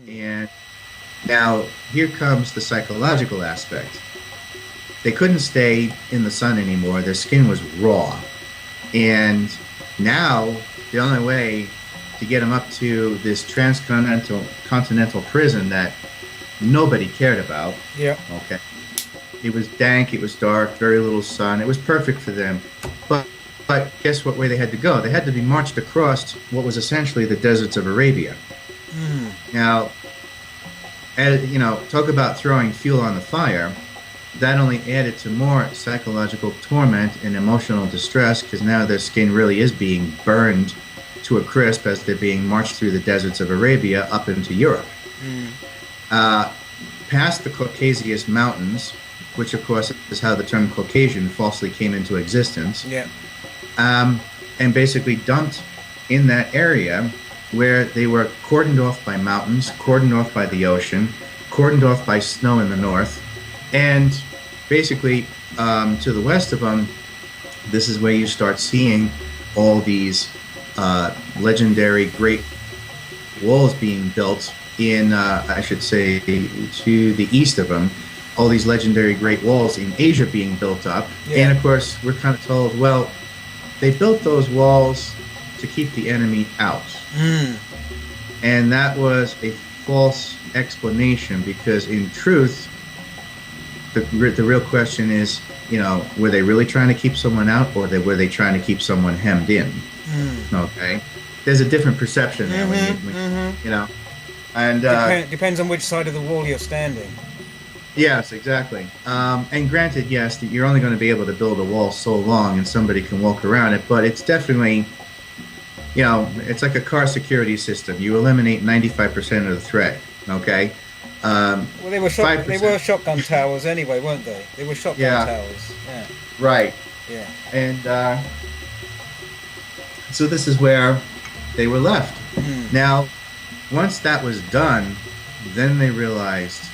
And now here comes the psychological aspect. They couldn't stay in the sun anymore. Their skin was raw. And now the only way to get them up to this transcontinental prison that nobody cared about. Yeah. Okay. It was dank, it was dark, very little sun. It was perfect for them. But guess what way they had to go? They had to be marched across what was essentially the deserts of Arabia. Now, as you know, talk about throwing fuel on the fire. That only added to more psychological torment and emotional distress, because now their skin really is being burned to a crisp as they're being marched through the deserts of Arabia up into Europe. Past the Caucasus Mountains, which of course is how the term Caucasian falsely came into existence. Yeah. And basically dumped in that area where they were cordoned off by mountains, cordoned off by the ocean, cordoned off by snow in the north, and basically to the west of them, this is where you start seeing all these legendary great walls being built in, I should say, to the east of them, all these legendary great walls in Asia being built up. Yeah. And of course, we're kind of told, well, they built those walls to keep the enemy out. And that was a false explanation, because in truth, the real question is, you know, were they really trying to keep someone out, or were they trying to keep someone hemmed in? Okay, there's a different perception there, when you know, and depends on which side of the wall you're standing. Yes, exactly. And granted, yes, that you're only going to be able to build a wall so long, and somebody can walk around it, but it's definitely, you know, it's like a car security system. You eliminate 95% of the threat. Okay. Well, they were shotgun towers anyway, weren't they? They were shotgun towers. Yeah. Right. Yeah. And so this is where they were left. Now, once that was done, then they realized.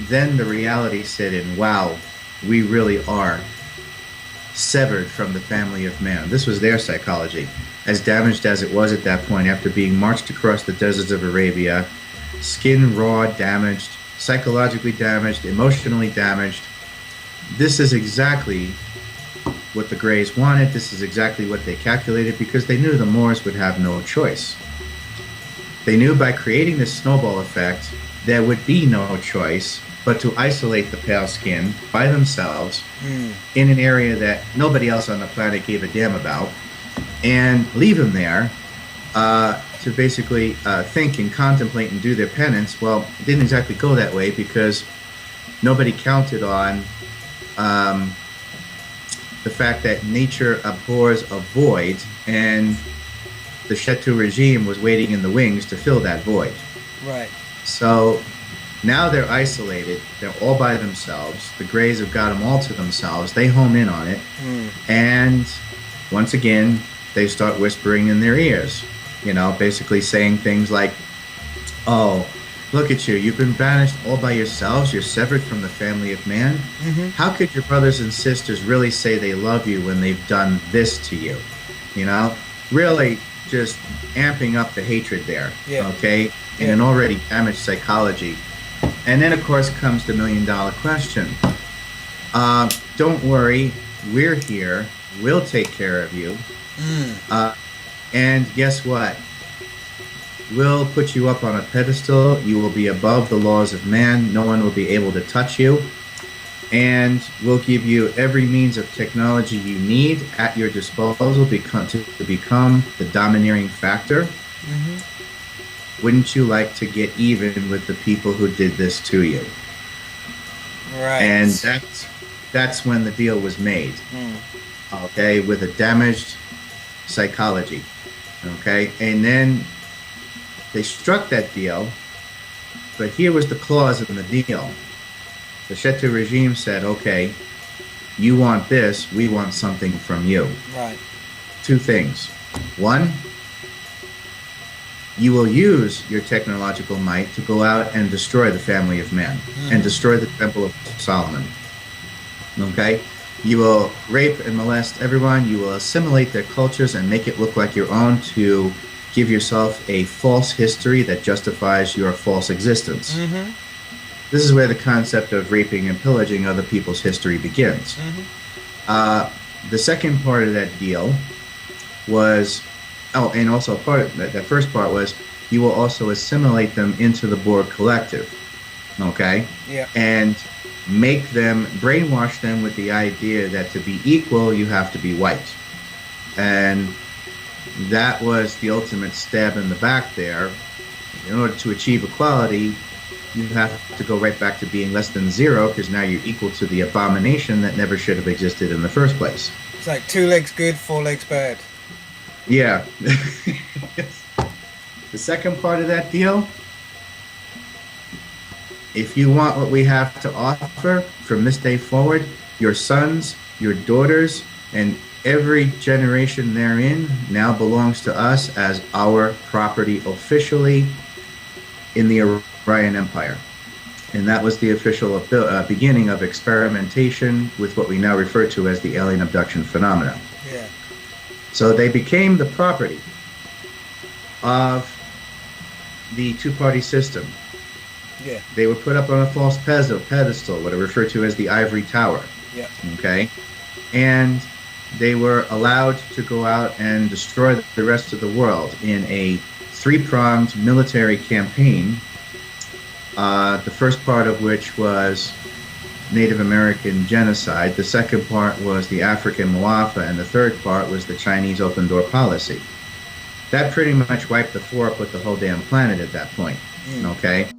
Then the reality set in. Wow, we really are severed from the family of man. This was their psychology, as damaged as it was at that point after being marched across the deserts of Arabia. Skin raw, damaged, psychologically damaged, emotionally damaged. This is exactly what the Greys wanted. This is exactly what they calculated, because they knew the Moors would have no choice. They knew by creating this snowball effect, there would be no choice but to isolate the pale skin by themselves in an area that nobody else on the planet gave a damn about, and leave them there to basically think and contemplate and do their penance. Well, it didn't exactly go that way, because nobody counted on the fact that nature abhors a void, and the Chetu regime was waiting in the wings to fill that void. Right. So now they're isolated. They're all by themselves. The Greys have got them all to themselves. They home in on it. And once again, they start whispering in their ears. You know, basically saying things like, oh, look at you. You've been banished all by yourselves. You're severed from the family of man. How could your brothers and sisters really say they love you when they've done this to you? You know, really just amping up the hatred there. Okay, in an already damaged psychology. And then, of course, comes the million-dollar question. Don't worry, we're here. We'll take care of you. And guess what? We'll put you up on a pedestal. You will be above the laws of man. No one will be able to touch you. And we'll give you every means of technology you need at your disposal to become the domineering factor. Wouldn't you like to get even with the people who did this to you? Right. And that's when the deal was made. Okay, with a damaged psychology. Okay, and then they struck that deal, but here was the clause in the deal. The Chetu regime said, okay, you want this, we want something from you. Right. Two things. One, you will use your technological might to go out and destroy the family of man and destroy the Temple of Solomon. Okay? You will rape and molest everyone. You will assimilate their cultures and make it look like your own to give yourself a false history that justifies your false existence. This is where the concept of raping and pillaging other people's history begins. The second part of that deal was, and also part of that first part was, you will also assimilate them into the Borg collective, okay? Yeah. And make them, brainwash them with the idea that to be equal, you have to be white. And that was the ultimate stab in the back there. In order to achieve equality, you have to go right back to being less than zero, because now you're equal to the abomination that never should have existed in the first place. It's like 2 legs good, 4 legs bad. Yeah. The second part of that deal, if you want what we have to offer from this day forward, your sons, your daughters, and every generation therein now belongs to us as our property officially in the Orion Empire. And that was the official beginning of experimentation with what we now refer to as the alien abduction phenomena. Yeah. So they became the property of the two-party system. Yeah. They were put up on a false pedestal, what are referred to as the ivory tower. Yeah. Okay? And they were allowed to go out and destroy the rest of the world in a 3-pronged military campaign, the first part of which was Native American genocide, the second part was the African Muafa, and the third part was the Chinese open door policy. That pretty much wiped the floor up with the whole damn planet at that point. Okay?